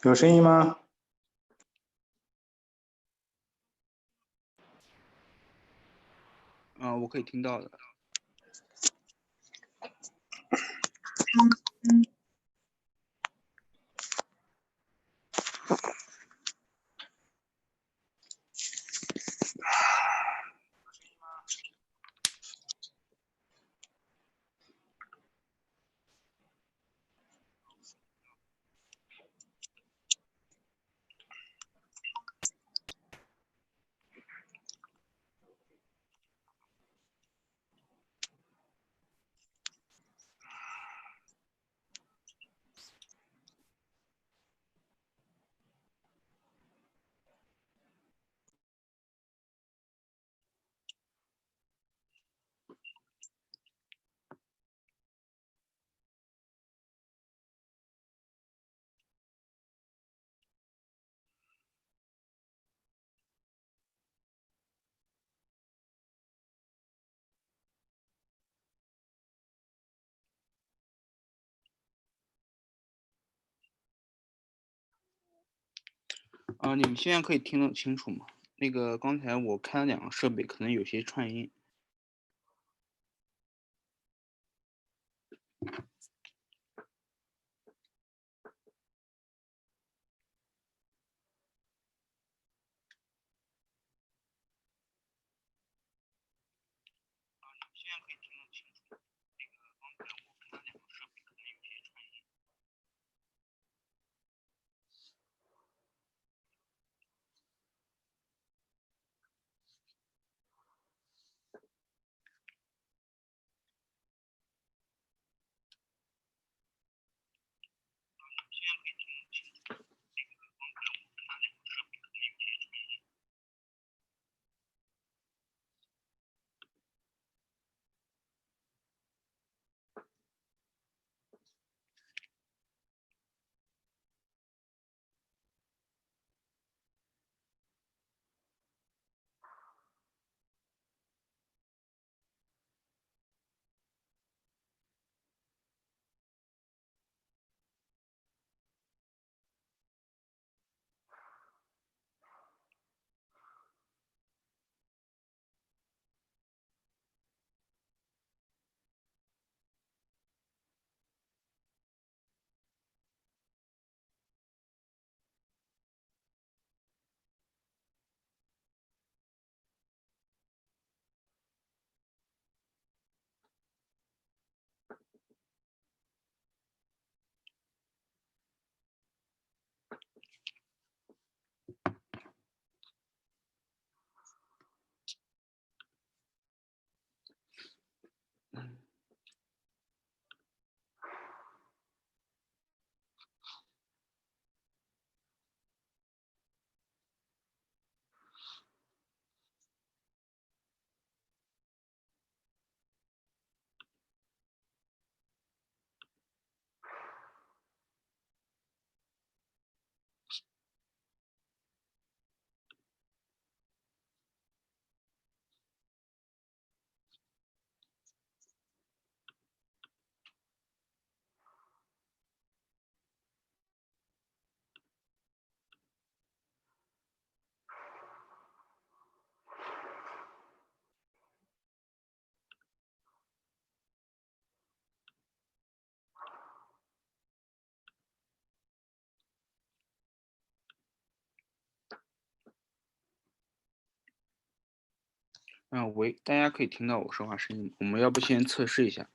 有声音吗？我可以听到的。你们现在可以听得清楚吗？那个刚才我开了2个设备，可能有些串音。现在可以听得清楚。那个刚才我开了2个设备，可能有些串音。现在可以听得清楚。那个刚才我开了2个设备，可能有些串音。喂，大家可以听到我说话声音吗？我们要不先测试一下？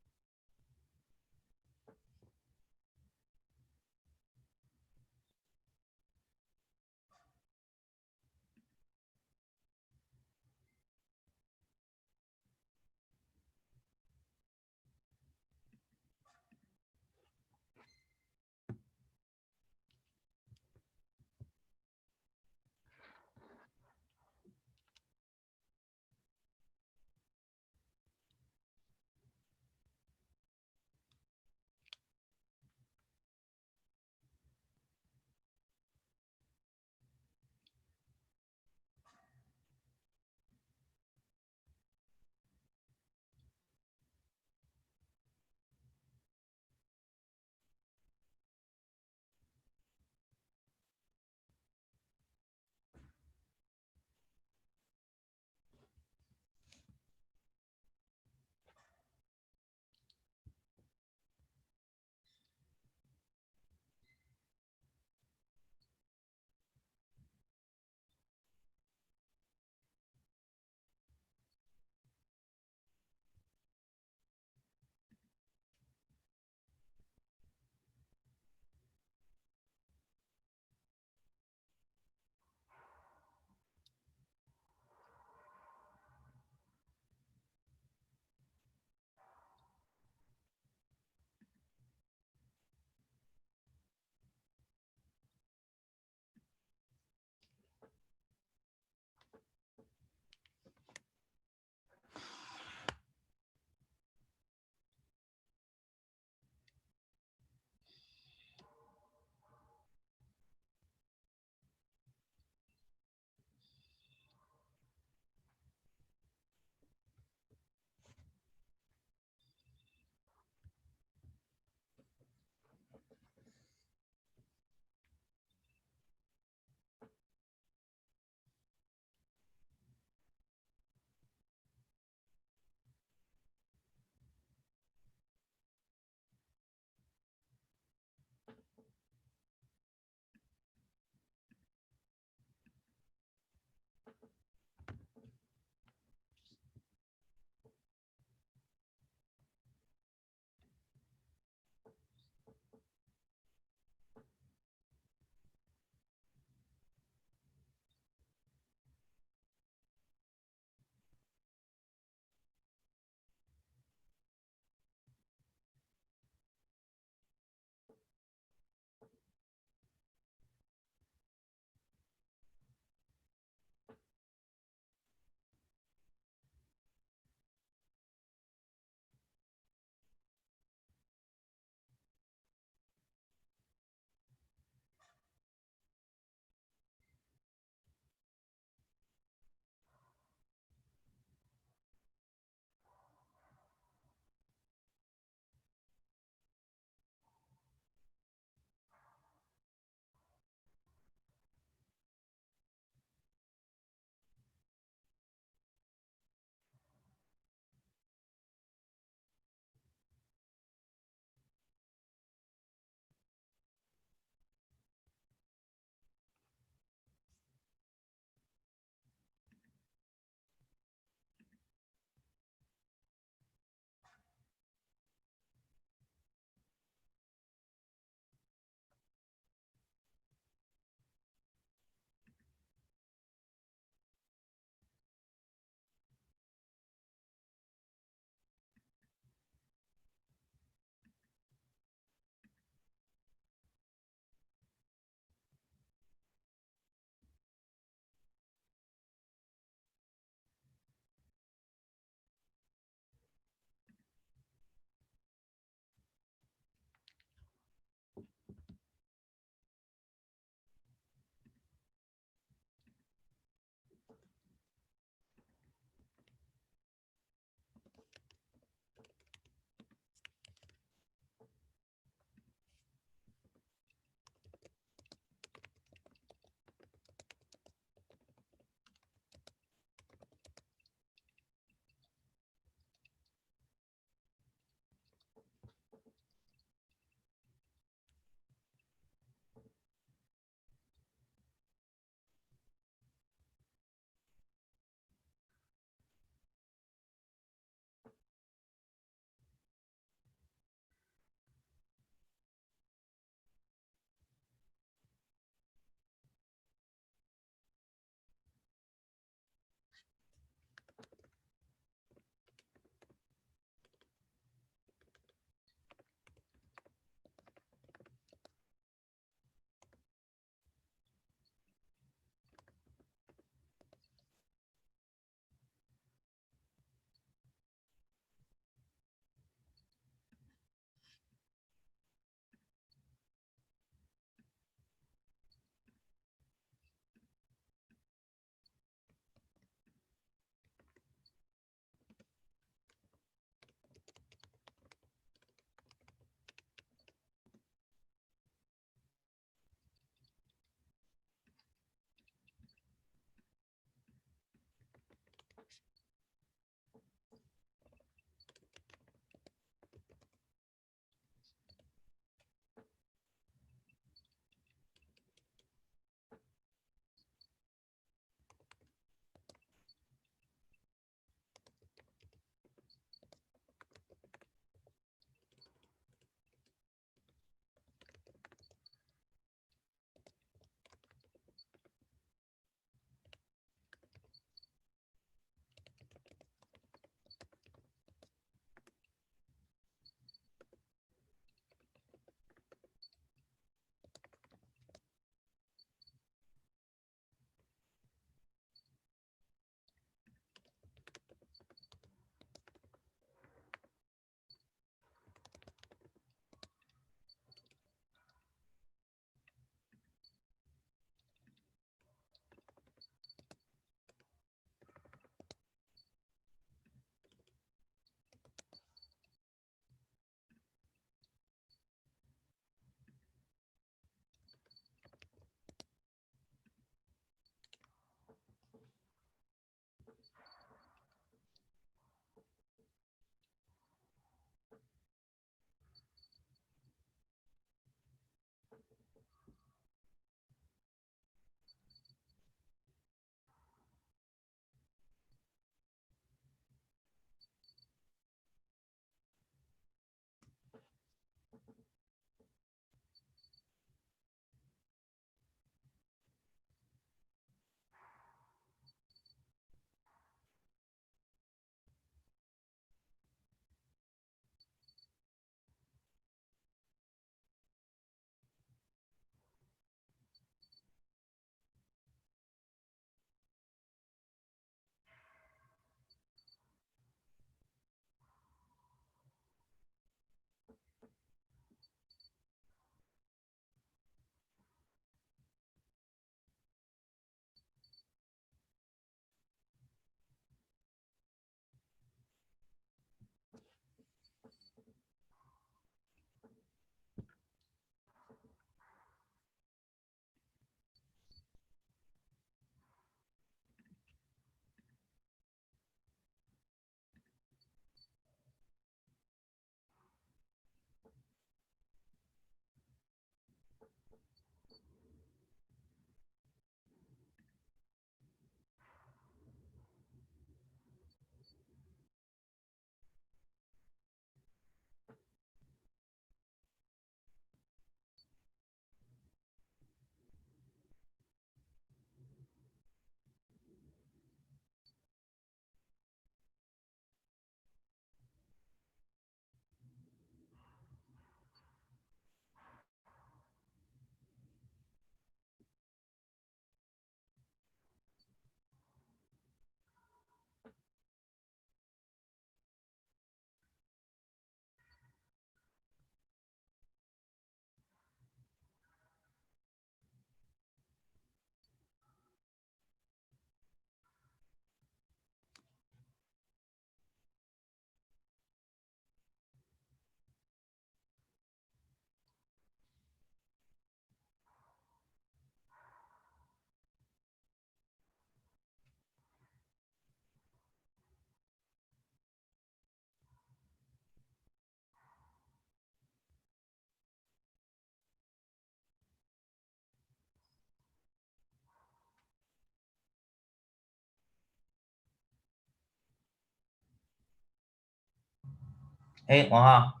哎，王浩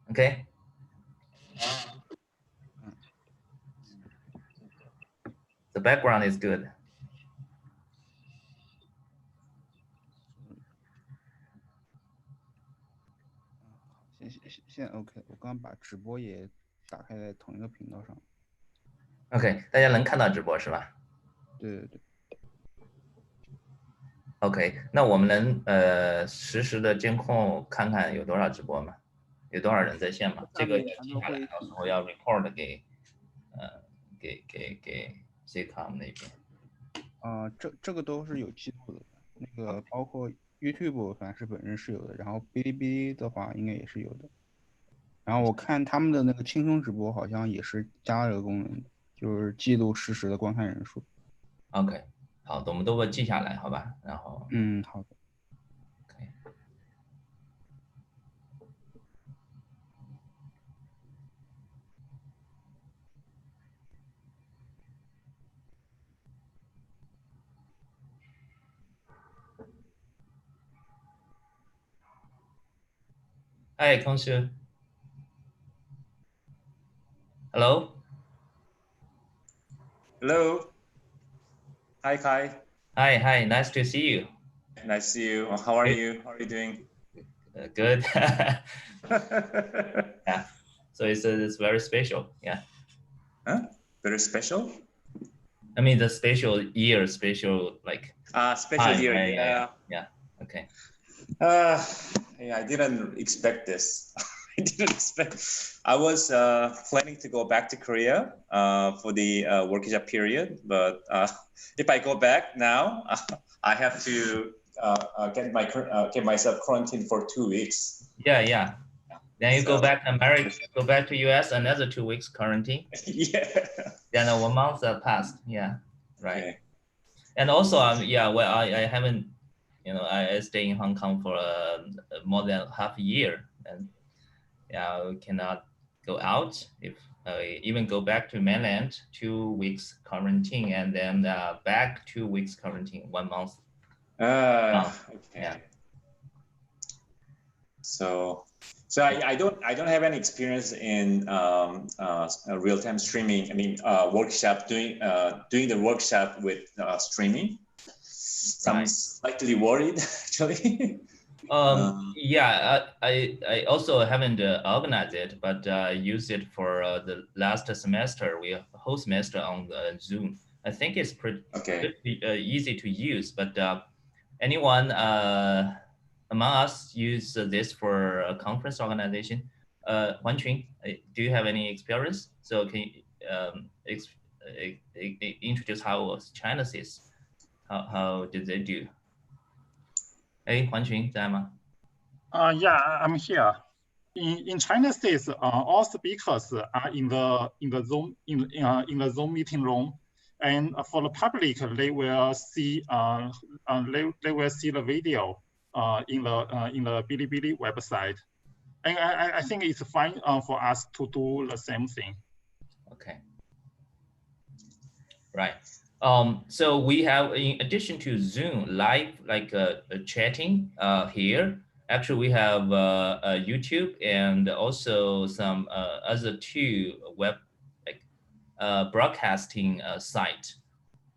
，OK， the background is good. 现在 OK，我刚把直播也打开在同一个频道上。OK， 大家能看到直播是吧？对对对。OK， 那我们能实时的监控看看有多少直播吗？有多少人在线吗？这个要记下来，到时候要 report 给CCOM 那边。这个都是有记录的，那个包括 YouTube 反正是本身是有的，然后哔哩哔哩的话应该也是有的。然后我看他们的那个轻松直播好像也是加了这个功能，就是记录实时的观看人数。OK， 好，我们都会记下来，好吧？然后好的。OK。嗨，空师 ，Hello。Hello. Hi, Kai. Hi, nice to see you. Nice to see you. How are you? How are you doing? Good. Yeah. So it's very special. Yeah. Huh? Very special? I mean the special year, special like. Special time, year. right? Yeah. Okay. Yeah, I didn't expect this. I didn't expect. I was planning to go back to Korea for the workshop period, but if I go back now, I have to get myself quarantined for 2 weeks. Yeah. Then you go back to America, go back to US, another 2 weeks quarantine. Yeah. Then 1 month passed. Yeah. Right. Okay. And also, yeah, well, I haven't, I stay in Hong Kong for more than half a year, and yeah, we cannot go out. If even go back to mainland, 2 weeks quarantine, and then back 2 weeks quarantine, 1 month. Okay. Yeah. So I don't have any experience in real-time streaming. I mean, workshop doing the workshop with streaming. So I'm slightly worried actually. Yeah, I also haven't organized it, but used it for the last semester. We whole semester on Zoom. I think it's pretty easy to use, but anyone among us use this for a conference organization? Huan Qun, do you have any experience? So can you introduce how China is? How did they do? Hey, Huan Qun, 在吗? Yeah, I'm here. In China states, all speakers are in the Zoom in the Zoom meeting room, and for the public, they will see they will see the video in the Bilibili website, and I think it's fine for us to do the same thing. Okay. Right. So we have, in addition to Zoom live, like chatting here, actually we have YouTube and also some other two web like broadcasting site.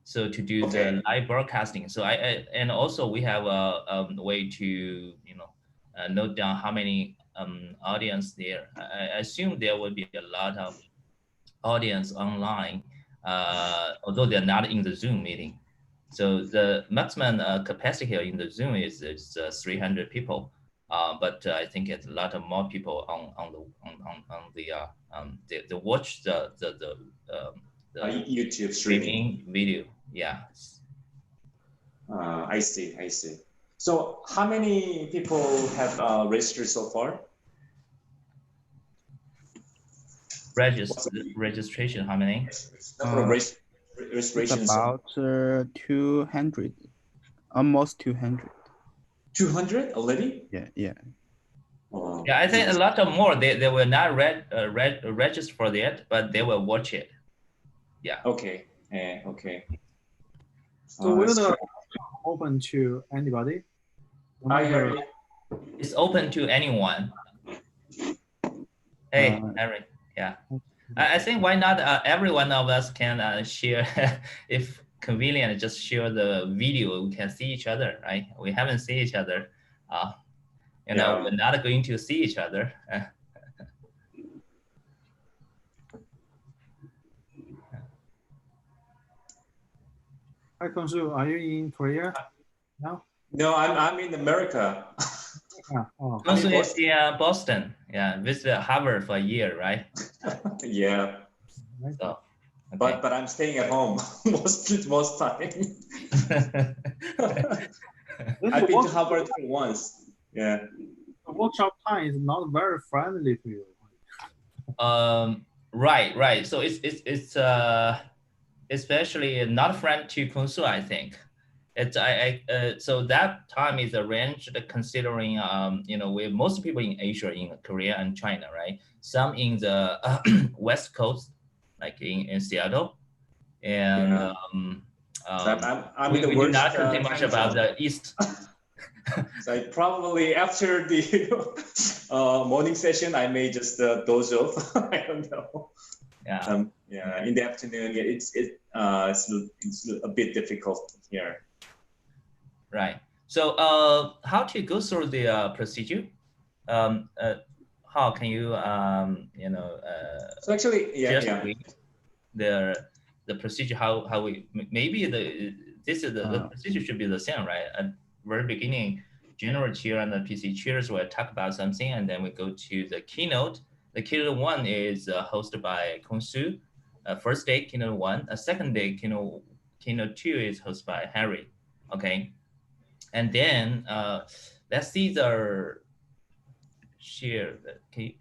So to do the live broadcasting. So and also we have a way to note down how many audience there. I assume there will be a lot of audience online, although they're not in the Zoom meeting. So the maximum capacity here in the Zoom is 300 people, but I think it's a lot of more people on the watch the YouTube streaming video. Yeah. I see. So how many people have registered so far? Registration, how many? Registration. It's about 200, almost 200. 200 already? Yeah. Oh. Yeah, I think a lot of more. They will not register for that, but they will watch it. Yeah. Okay. Okay. So open to anybody. No I matter- heard you. It's open to anyone. Hey, Eric. Yeah. I think why not every one of us can share, if convenient, just share the video. We can see each other, right? We haven't seen each other. You know, we're not going to see each other. Hi, Kongsu, are you in Korea now? No, I'm in America. Yeah. Oh. Also, it's in Boston. Yeah, visit Harvard for a year, right? Yeah. So, okay. But I'm staying at home most time. I've been to Harvard once. Yeah. The workshop time is not very friendly to you. Right. So it's especially not friend to Kunsu, I think. It's so that time is arranged considering you know, with most people in Asia, in Korea and China, right? Some in the West Coast, like in Seattle, and we do not think much about the East. So I probably after the morning session, I may just doze off. I don't know. Yeah. Yeah. In the afternoon, it's a bit difficult here. Right. So how to go through the procedure? How can you you know? So actually, the procedure, how we maybe the procedure should be the same, right? At very beginning, general chair and the PC chairs will talk about something, and then we go to the keynote. The keynote 1 is hosted by Kongsu. First day keynote 1. Second day keynote 2 is hosted by Harry. Okay, and then let's see the share. Okay,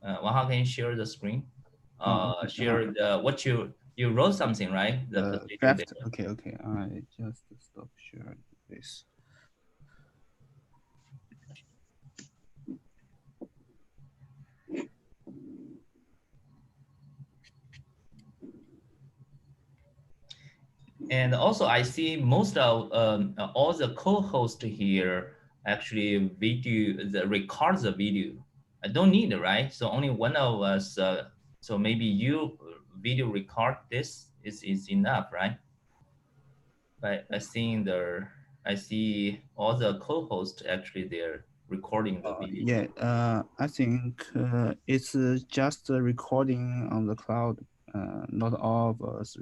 how can you share the screen? Share the what you wrote something, right? The draft. Okay. I just stop sharing this. And also, I see most of all the co-hosts here actually record the video. I don't need it, right? So only one of us. So maybe you video record this is enough, right? But I see all the co-hosts actually they're recording the video. Yeah, I think it's just a recording on the cloud. Not all of us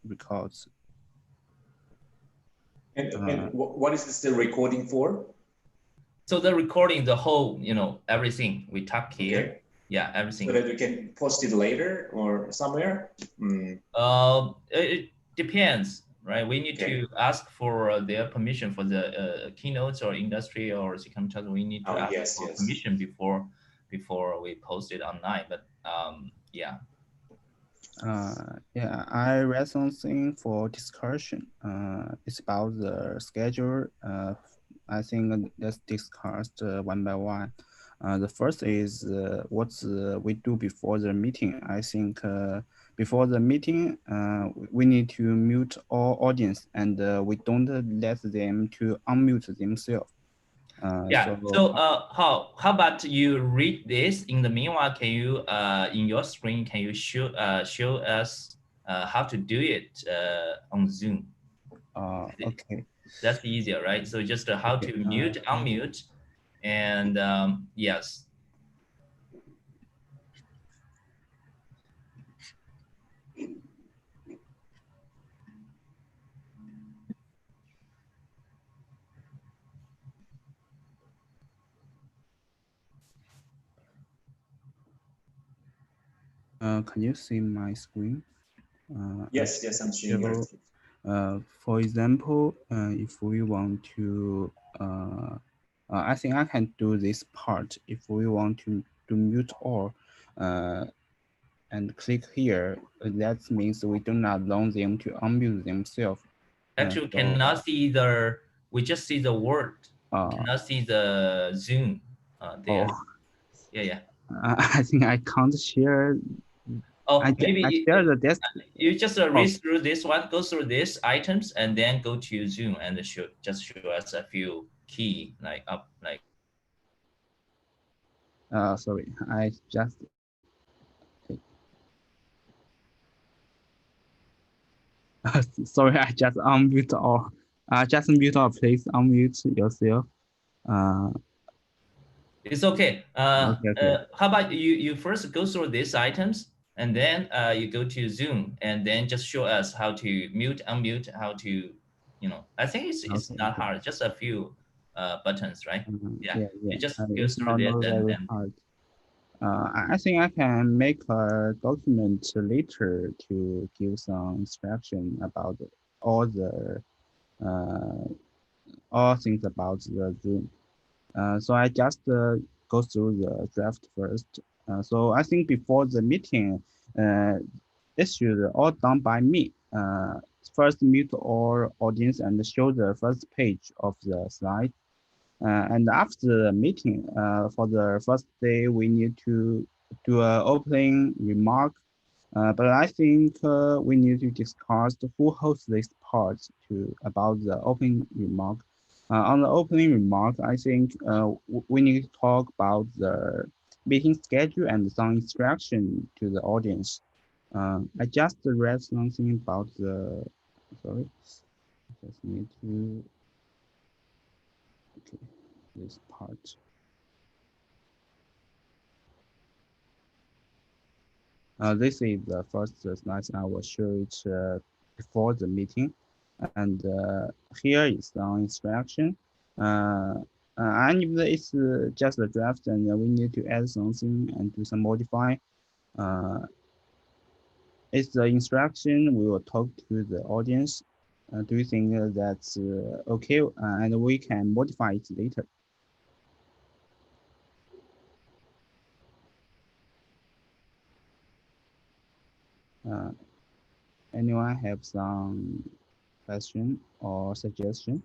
records. And what is this the recording for? So the recording, the whole, you know, everything we talk here. Okay. Yeah, everything. So that we can post it later or somewhere? It depends, right? We need to ask for their permission for the keynotes or industry or second talk. We need to ask for permission before we post it online. But yeah. Yeah, I read something for discussion. It's about the schedule. I think let's discuss one by one. The first is what we do before the meeting. I think before the meeting, we need to mute all audience and we don't let them to unmute themselves. Yeah. So how about you read this? In the meanwhile, can you in your screen can you show us how to do it on Zoom? Okay. That's easier, right? So just how to mute, unmute, and yes. Can you see my screen? Yes, I'm seeing your screen. For example, if we want to, I think I can do this part. If we want to mute all, and click here, that means we do not allow them to unmute themselves. Actually, cannot see we just see the word. Cannot see the Zoom there. Yeah. I think I can't share Oh, I maybe share the desk. you just read through this one, go through these items, and then go to Zoom and just show us a few key Sorry, I just. Sorry, I just unmute or just mute or please unmute yourself. It's okay. Okay. How about you first go through these items, and then you go to Zoom, and then just show us how to mute, unmute, how to, I think it's not hard, just a few buttons, right? Yeah, you just go It's through not this, and very then hard. I think I can make a document later to give some instruction about all the all things about the Zoom. So I just go through the draft first. So I think before the meeting, it should all done by me. First mute all audience and show the first page of the slide. And after the meeting, for the first day, we need to do an opening remark. But I think we need to discuss who hosts this part to about the opening remark. On the opening remark, I think we need to talk about the meeting schedule and some instruction to the audience. I just read something about the, sorry, just need to, okay, this part. This is the first slide I will show it before the meeting. And here is some instruction. And if it's just a draft and we need to add something and do some modify, it's the instruction we will talk to the audience. Do you think that's okay? And we can modify it later. Anyone have some question or suggestion?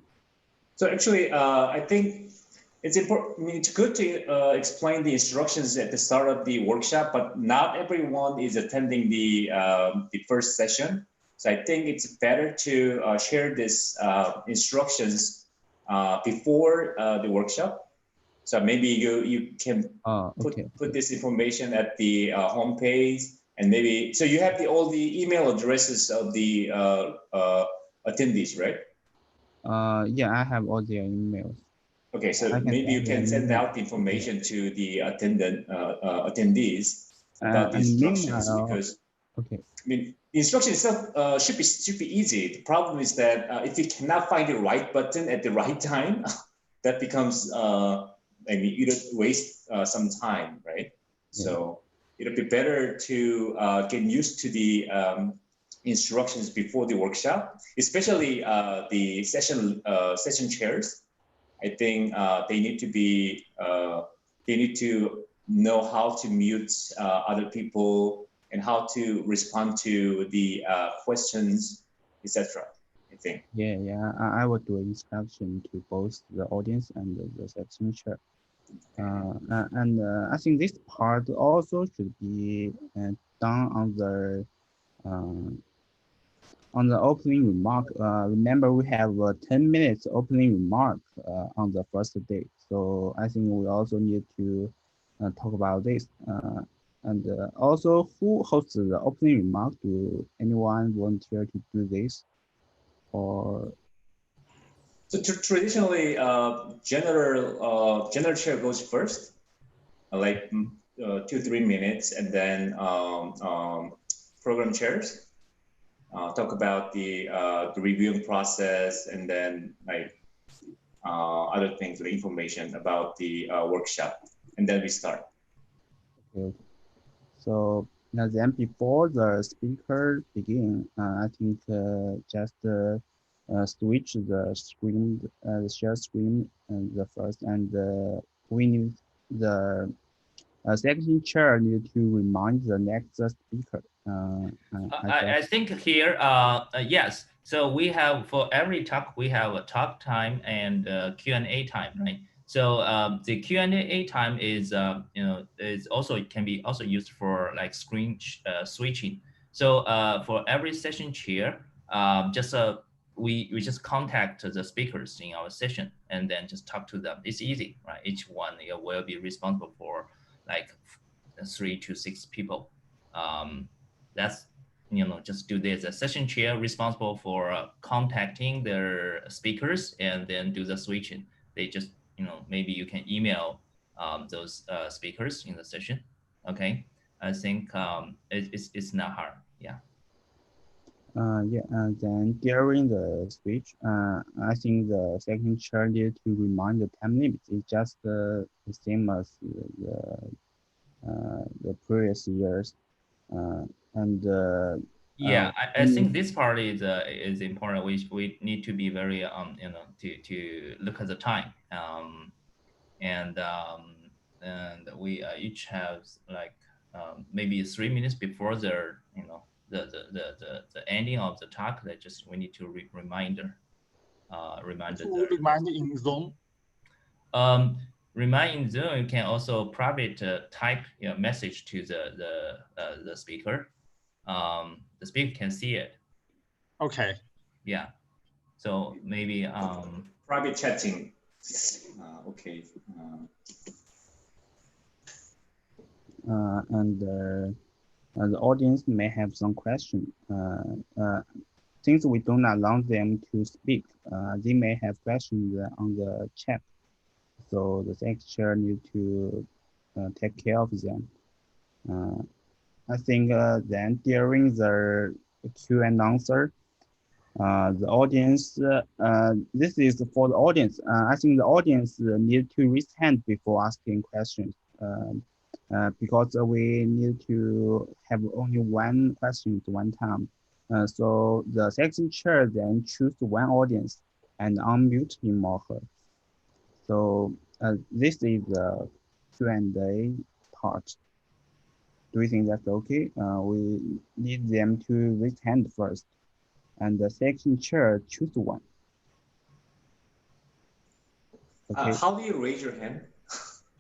So actually, I think it's important. I mean, it's good to explain the instructions at the start of the workshop, but not everyone is attending the first session. So I think it's better to share this instructions before the workshop. So maybe you can put this information at the homepage, and maybe so you have all the email addresses of the attendees, right? Yeah, I have all their emails. Okay, so maybe you can send out the information to the attendees about the instructions, because I mean the instruction itself should be easy. The problem is that if you cannot find the right button at the right time, that becomes maybe you waste some time, right? So it'll be better to get used to the instructions before the workshop, especially the session chairs. I think they need to be they need to know how to mute other people and how to respond to the questions, etc. I think. Yeah. I will do instruction to both the audience and the section chair. And I think this part also should be done on the opening remark. Remember, we have 10 minutes opening remark on the first day. So I think we also need to talk about this. And also, who hosts the opening remark? Do anyone volunteer to do this? Or so traditionally, general chair goes first, like 2-3 minutes, and then program chairs talk about the reviewing process, and then like other things, the information about the workshop, and then we start. okay. So now then, before the speaker begin, I think just switch the screen, the share screen, the first, and we need the section chair need to remind the next speaker. I think here, yes. So we have, for every talk, we have a talk time and Q&A time, right? So the Q&A time is, is also, it can be also used for like screen switching. So for every session chair, just we just contact the speakers in our session and then just talk to them. It's easy, right? Each one will be responsible for like 3 to 6 people. That's just do this. A session chair responsible for contacting their speakers and then do the switching. They just maybe you can email those speakers in the session. Okay, I think it's not hard. Yeah. Then during the speech, I think the second chair need to remind the time limit. It's just the same as the previous years, and yeah, I think this part is important. We need to be very to look at the time, and we each have like maybe 3 minutes before the ending of the talk. That just we need to remind Remind in Zoom. Remind in Zoom. You can also private type message to the speaker. The speaker can see it. Okay. Yeah. So maybe private chatting. Okay. And the audience may have some question. Since we don't allow them to speak, they may have questions on the chat. So the secretary need to take care of them. I think then during the Q and answer, the audience, this is for the audience. I think the audience need to raise hand before asking questions. Because we need to have only one question at one time. So the section chair then choose one audience and unmute him or her. So this is the Q&A part. Do you think that's okay? We need them to raise hand first, and the section chair choose one. Okay. How do you raise your hand?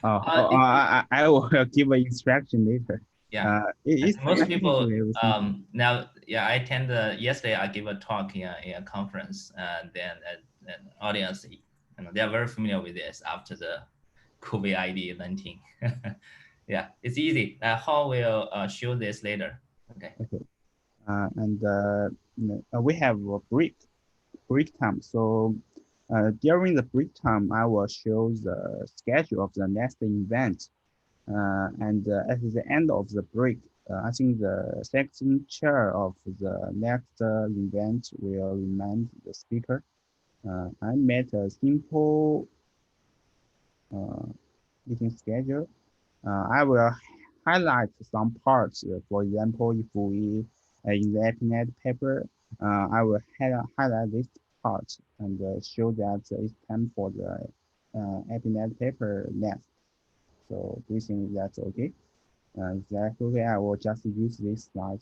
I will give an instruction later. Yeah, most people now. Yeah, I attend. Yesterday, I gave a talk in a conference, and then an audience. They are very familiar with this after the COVID-19. Yeah, it's easy. How will show this later. Okay. Okay. And we have a break time. So during the break time, I will show the schedule of the next event. And at the end of the break, I think the section chair of the next event will remind the speaker. I made a simple meeting schedule. I will highlight some parts. For example, if we in the APNET paper, I will highlight this part and show that it's time for the APNET paper next. So do you think that's okay? If that's okay, I will just use this slide.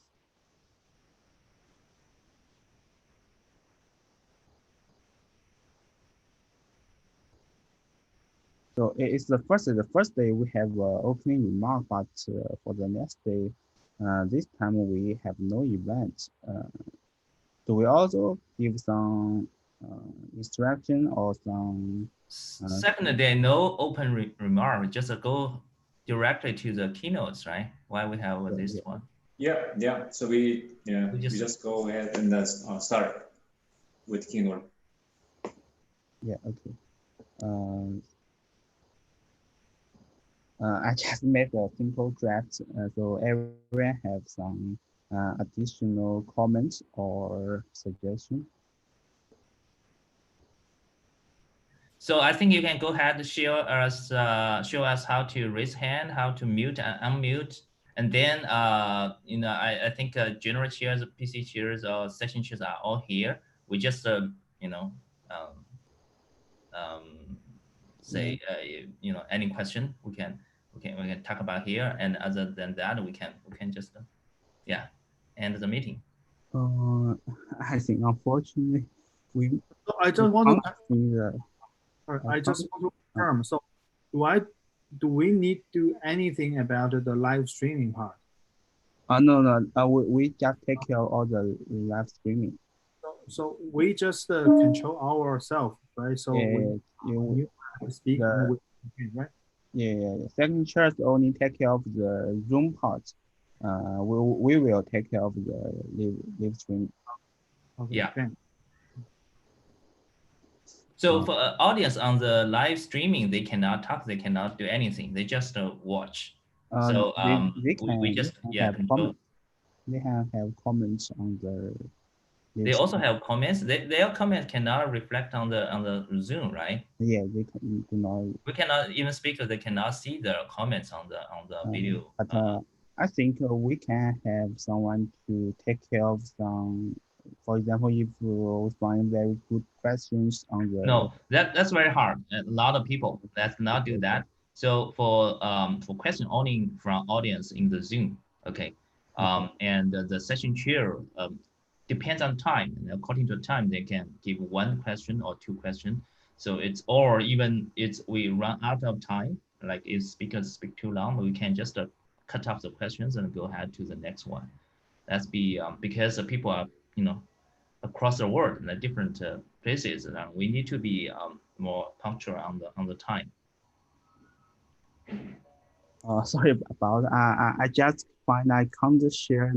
So it's the first day we have opening remark, but for the next day, this time we have no event. Do we also give some instruction or some? Second day, no open remark. Just go directly to the keynotes, right? Why we have this one? Yeah. So we just go ahead and start with keynote. Yeah. Okay. I just made a simple draft, so everyone have some additional comments or suggestion. So I think you can go ahead and show us how to raise hand, how to mute and unmute, and then I think general chairs, PC chairs, or session chairs are all here. We just say any question we can talk about here, and other than that we can just end the meeting. I think unfortunately we. I just want to. I just want to term. So do we need to do anything about the live streaming part? No, we just take care of all the live streaming. So we just control ourselves, right? So Yeah, when you speak, the right? yeah, second chairs only take care of the Zoom part. We will take care of the live stream. Okay, Yeah. thanks. So for audience on the live streaming, they cannot talk, they cannot do anything. They just watch. So they we can, just have control. comments. They have comments on the. They also have comments. Their comments cannot reflect on the Zoom, right? Yeah, they can do not. We cannot even speakers. They cannot see the comments on the video. But I think we can have someone to take care of some. For example, if we find very good questions on the. No, that's very hard. A lot of people that not do that. So for question only from audience in the Zoom, okay, and the session chair depends on time. And according to time, they can give one question or two questions. So it's or even it's we run out of time. Like if speakers speak too long, we can just cut off the questions and go ahead to the next one. That's because the people are across the world in the different places, and we need to be more punctual on the time. Sorry about I just find I can't share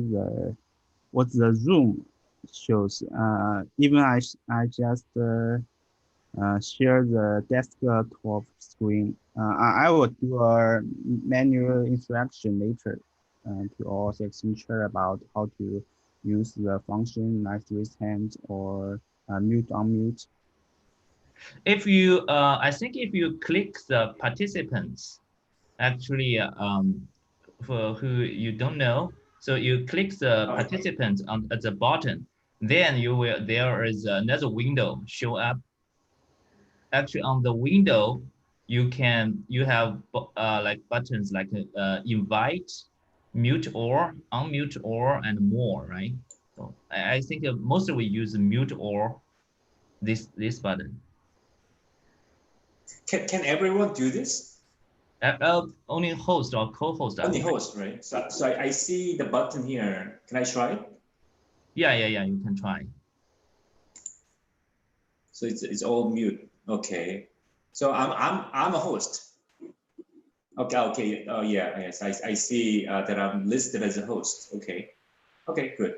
what the Zoom shows. Even I just share the desktop screen. I will do a manual instruction later to all section chair about how to use the function like raise hand or mute unmute. If you, I think if you click the participants, actually, for who you don't know, so you click the participants at the bottom, then there is another window show up. Actually, on the window, you have like buttons like invite, mute or, unmute or, and more, right? So I think mostly we use mute or this button. Can everyone do this? Only host or co-host. Only host, right? So I see the button here. Can I try? Yeah, you can try. So it's all mute. Okay. So I'm a host. Okay. Oh yeah, yes. I see that I'm listed as a host. Okay. Okay, good.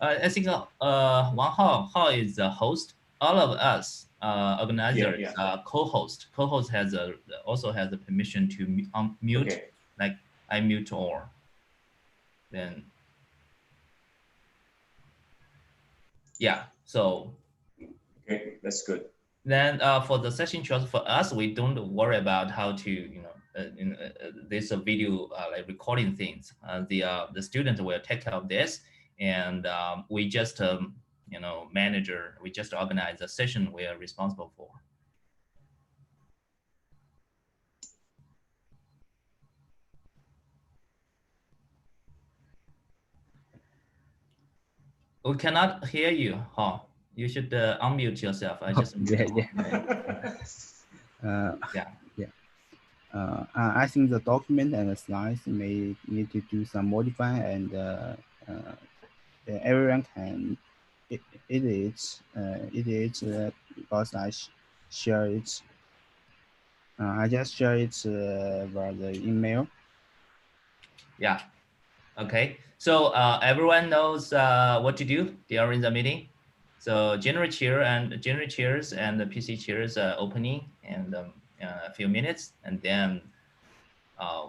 I think Wang Hao is the host. All of us organizers co-host. Co-host also has the permission to mute, okay. like I mute or. Then yeah, so okay, that's good. Then for the session choice for us, we don't worry about how to this video like recording things. The student will take care of this, and we just manager. We just organize the session we are responsible for. We cannot hear you, huh? You should unmute yourself. I just I think the document and the slides may need to do some modifying, and everyone can edit because I share it. I just share it via the email. Yeah. Okay. So everyone knows what to do during the meeting. So general chairs and the PC chairs opening and a few minutes, and then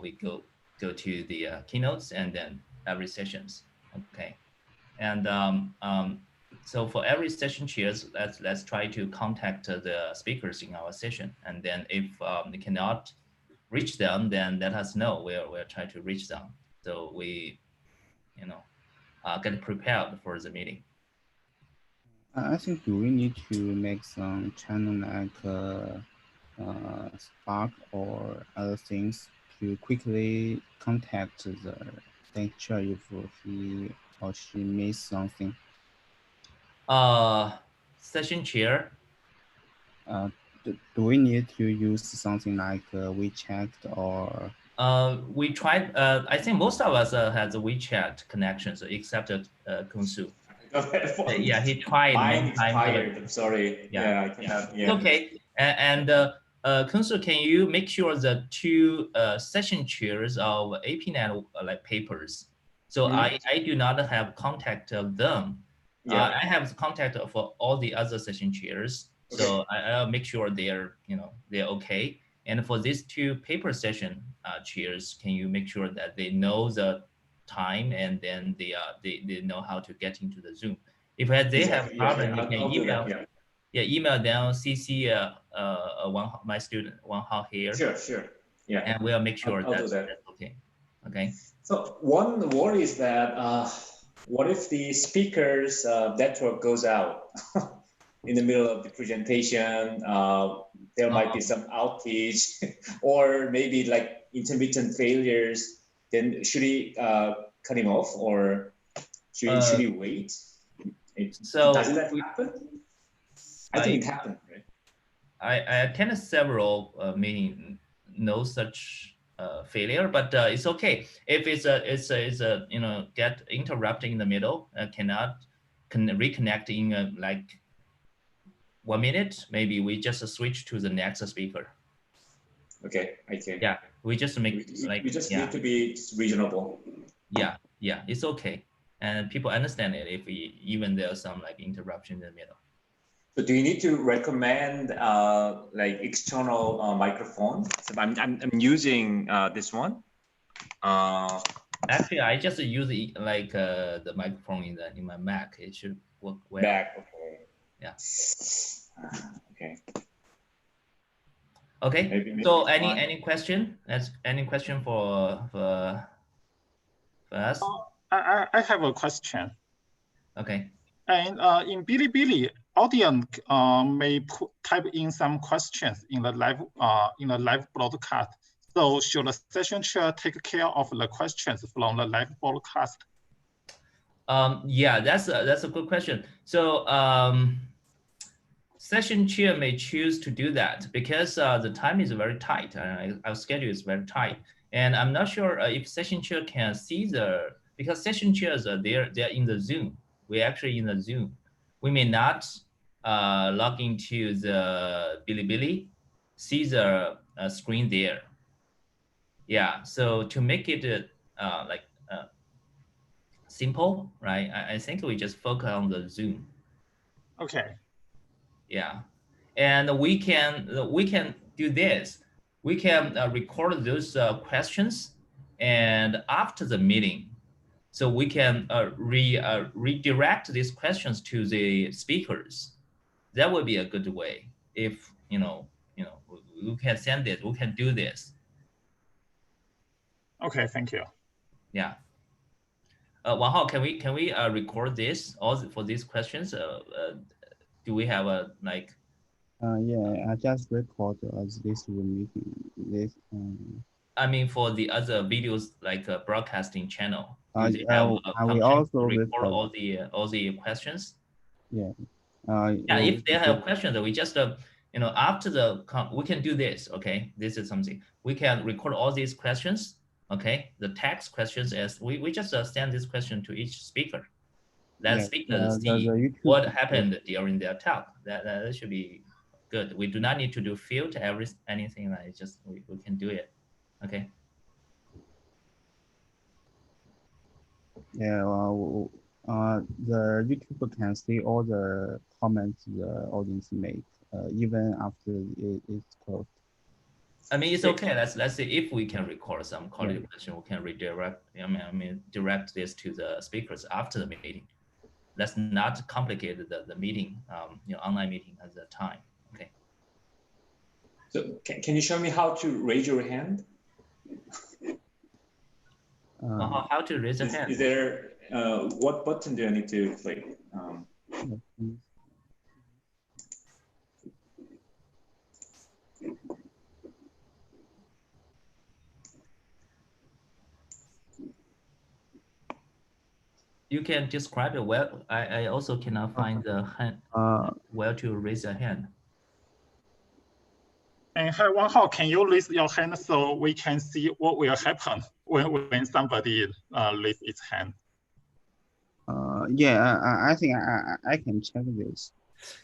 we go to the keynotes and then every sessions. Okay. And so for every session chairs, let's try to contact the speakers in our session, and then if we cannot reach them, then let us know. We'll try to reach them. So we get prepared for the meeting. I think do we need to make some channel like Spark or other things to quickly contact the lecturer if he or she missed something? Session chair. do we need to use something like WeChat or? We tried. I think most of us has a WeChat connections except Kunsu. Yeah, he tried Mine many times. expired. I'm sorry. Yeah, I cannot. It's Yeah. okay. And Kunsu, can you make sure the two session chairs of APNET like papers? So I do not have contact of them. Yeah. I have the contact for all the other session chairs. So I'll make sure they're they're okay. And for these two paper session chairs, can you make sure that they know the time and then they know how to get into the Zoom? If they have problem, you can email. Email them, CC my student Wang Hao here. Sure. Yeah. And we'll make sure I'll do that. That's okay. Okay. So one worry is that what if the speaker's network goes out in the middle of the presentation? There might be some outage or maybe like intermittent failures. Then should he cut him off or should he wait? Does that happen? I think it happened, right? I attended several meetings, no such failure, but it's okay if it's a get interrupted in the middle, cannot reconnect in like 1 minute. Maybe we just switch to the next speaker. Okay, I can. Yeah, we just make we just need to be reasonable. Yeah, it's okay, and people understand it if even there's some like interruption in the middle. So do you need to recommend like external microphone? So I'm using this one. Actually, I just use like the microphone in my Mac. It should work well. Mac, okay. Yeah. Okay. Okay. Maybe so any question? Any question for us? I have a question. Okay. And in Bilibili, audience may type in some questions in the live broadcast. So should the session chair take care of the questions from the live broadcast? Yeah, that's a good question. So session chair may choose to do that because the time is very tight. Our schedule is very tight, and I'm not sure if session chair can see because session chairs are they're in the Zoom. We're actually in the Zoom. We may not log into the Bilibili, see the screen there. Yeah, so to make it simple, right? I think we just focus on the Zoom. Okay. Yeah, and we can do this. We can record those questions, and after the meeting, so we can redirect these questions to the speakers. That would be a good way. If we can send it, we can do this. Okay, thank you. Yeah. Wang Hao, can we record this also for these questions? Do we have a like? Yeah, I just record this meeting. I mean, for the other videos like broadcasting channel, do they I have will also to record record all the questions? Yeah. Yeah, if they have questions, we just after we can do this. Okay, this is something we can record all these questions. Okay, the text questions as we just send this question to each speaker. That speaker see what happened during their talk. That should be good. We do not need to do field anything like it. Just we can do it. Okay. Yeah. The YouTuber can see all the comments the audience make, even after it's closed. I mean, it's okay. Let's see if we can record some quality question. We can redirect. I mean, direct this to the speakers after the meeting. Let's not complicate the meeting. Online meeting at the time. Okay. So can you show me how to raise your hand? How to raise a hand? Is there what button do I need to click? You can describe it well. I also cannot find the hand where to raise a hand. And hi, Wang Hao, can you raise your hand so we can see what will happen when somebody raise its hand? Yeah, I think I can check this.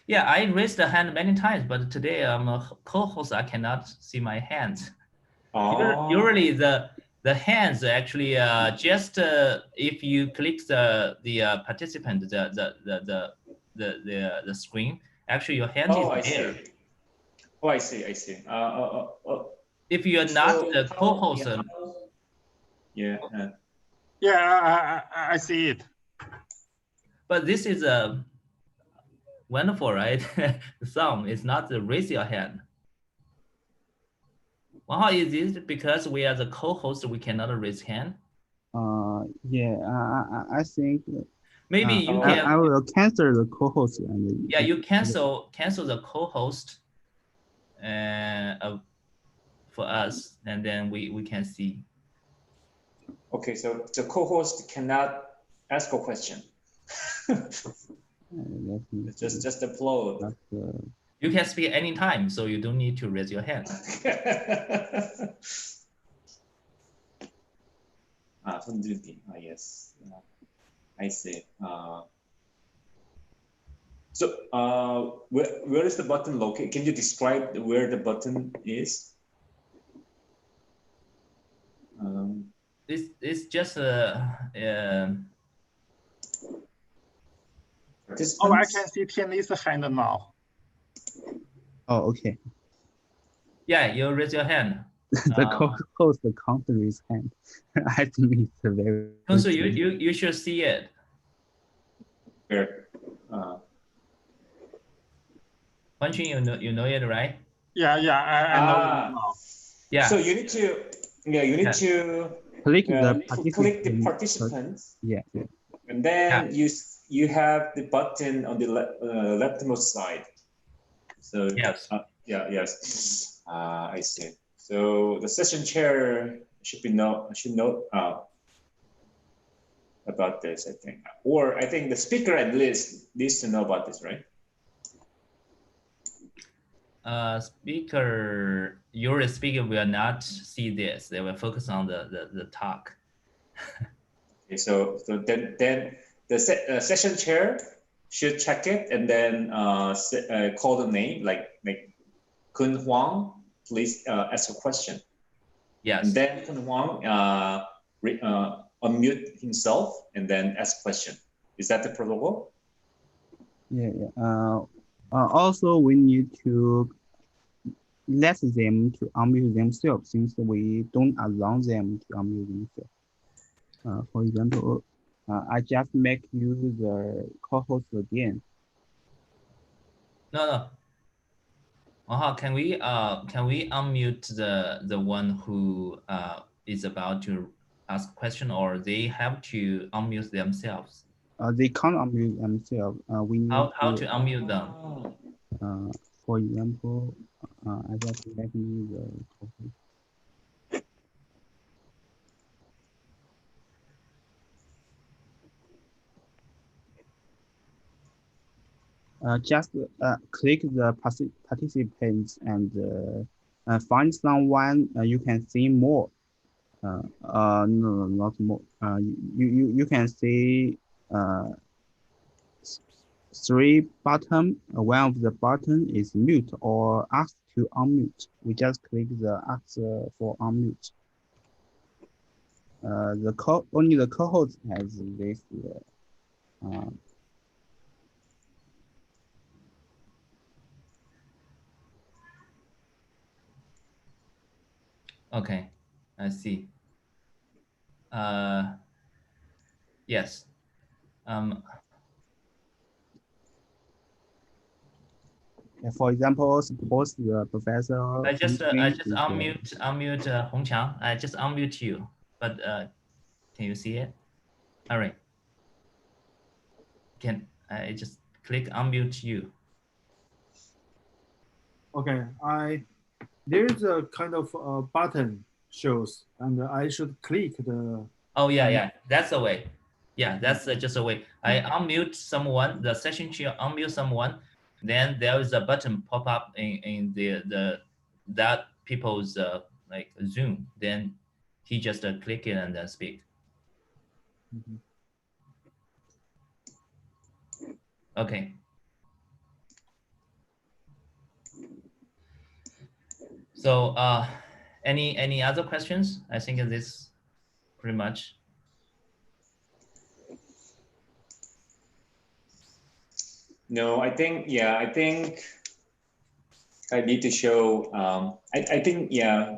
Yeah, I raised the hand many times, but today I'm a co-host. I cannot see my hands. Usually the hands actually just if you click the participant the screen, actually your hand is there. See. Oh, I see. If you are not the co-host, yeah. Yeah, I see it. but this is a wonderful, right? The song is not the raise your hand. Well, how is it because we are the co-host, we cannot raise hand? Yeah, I think maybe you I can. will cancel the co-host and Yeah, you cancel the co-host for us, and then we can see. Okay, so the co-host cannot ask a question. just upload. You can speak anytime, so you don't need to raise your hand. Yes. I see. So where is the button located? Can you describe where the button is? It's just Oh, I can see Tianli's hand now. Oh, okay. Yeah, you raise your hand. The co-host can't raise hand. I think it's a very. So you should see it. Where? Punching, you know it, right? Yeah, I know it now. Yeah. So you need to click the participants. Yeah. And then you have the button on the leftmost side. So yes. Yes. I see. So the session chair should know about this, I think. Or I think the speaker at least needs to know about this, right? Your speaker will not see this. They will focus on the talk. Okay, so then the session chair should check it and then call the name like Kun Huang, please ask a question. Yes. And then Kun Huang unmute himself and then ask question. Is that the protocol? Yeah. Also, we need to let them to unmute themselves since we don't allow them to unmute themselves. For example, I just make you the co-host again. No. Can we unmute the one who is about to ask a question, or they have to unmute themselves? They can't unmute themselves. We need how to unmute them? For example, I just make you the co-host. Just click the participants and find someone you can see more. No, not more. You can see 3 buttons. One of the button is mute or ask to unmute. We just click the ask for unmute. Only the co-host has this. Okay, I see. Yes. For example, suppose the professor. I just unmute Hongqiang. I just unmute you, but can you see it? All right. Can I just click unmute you? Okay, there's a kind of button shows, and I should click the. Oh yeah, that's the way. Yeah, that's just a way. I unmute someone, the session chair unmute someone, then there is a button pop up in the that people's like Zoom, then he just click it and then speak. Okay. So any other questions? I think this pretty much. No, I think, yeah, I think I need to show, I think, yeah,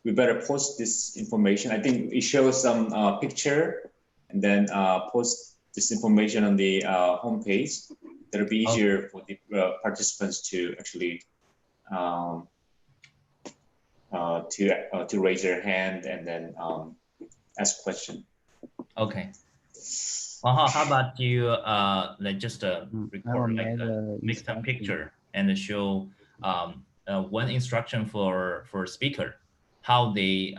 we better post this information. I think it shows some picture and then post this information on the homepage. That'll be easier for the participants to actually to raise their hand and then ask question. Okay. Well, how about you like just record, like make some picture and show one instruction for speaker, how they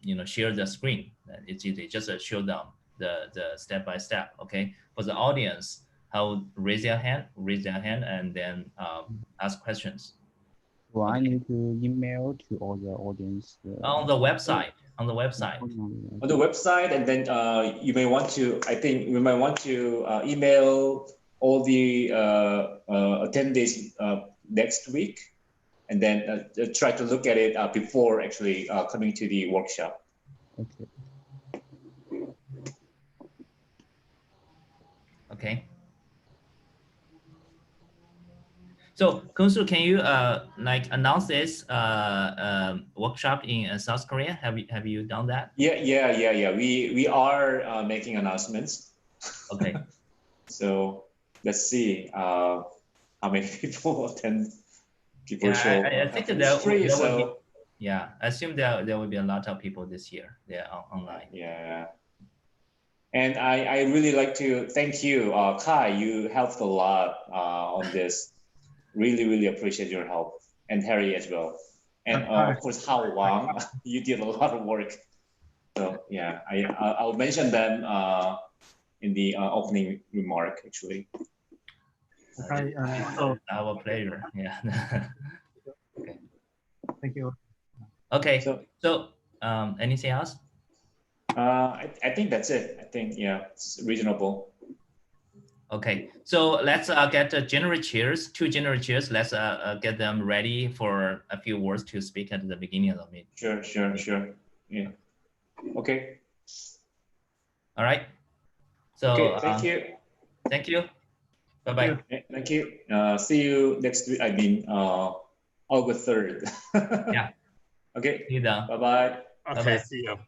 you know, share the screen. It's easy, just show them the step by step. Okay, for the audience, how raise their hand and then ask questions. Well, I need to email to all the audience. On the website. On the website, and then you may want to, I think we might want to email all the attendees next week, and then try to look at it before actually coming to the workshop. Okay. Okay. So, Kunsu, can you like announce this workshop in South Korea? Have you done that? Yeah. We are making announcements. Okay. So let's see how many people attend. People show. I think that free, there so will be, yeah, I assume there will be a lot of people this year. They're online. Yeah. And I really like to thank you, Kai. You helped a lot on this. Really appreciate your help, and Harry as well, and of course Hao Wang. You did a lot of work. So yeah, I'll mention them in the opening remark actually. Okay. Our pleasure. Yeah. Okay. Thank you. Okay. So anything else? I think that's it. I think, yeah, it's reasonable. Okay, so let's get general chairs, 2 general chairs. Let's get them ready for a few words to speak at the beginning of the meeting. Sure. Yeah. Okay. All right. So okay, thank you. Thank you. Bye-bye. Thank you. See you next week. I mean, August 3rd. Yeah. Okay. See you then. Bye-bye. Okay, see you.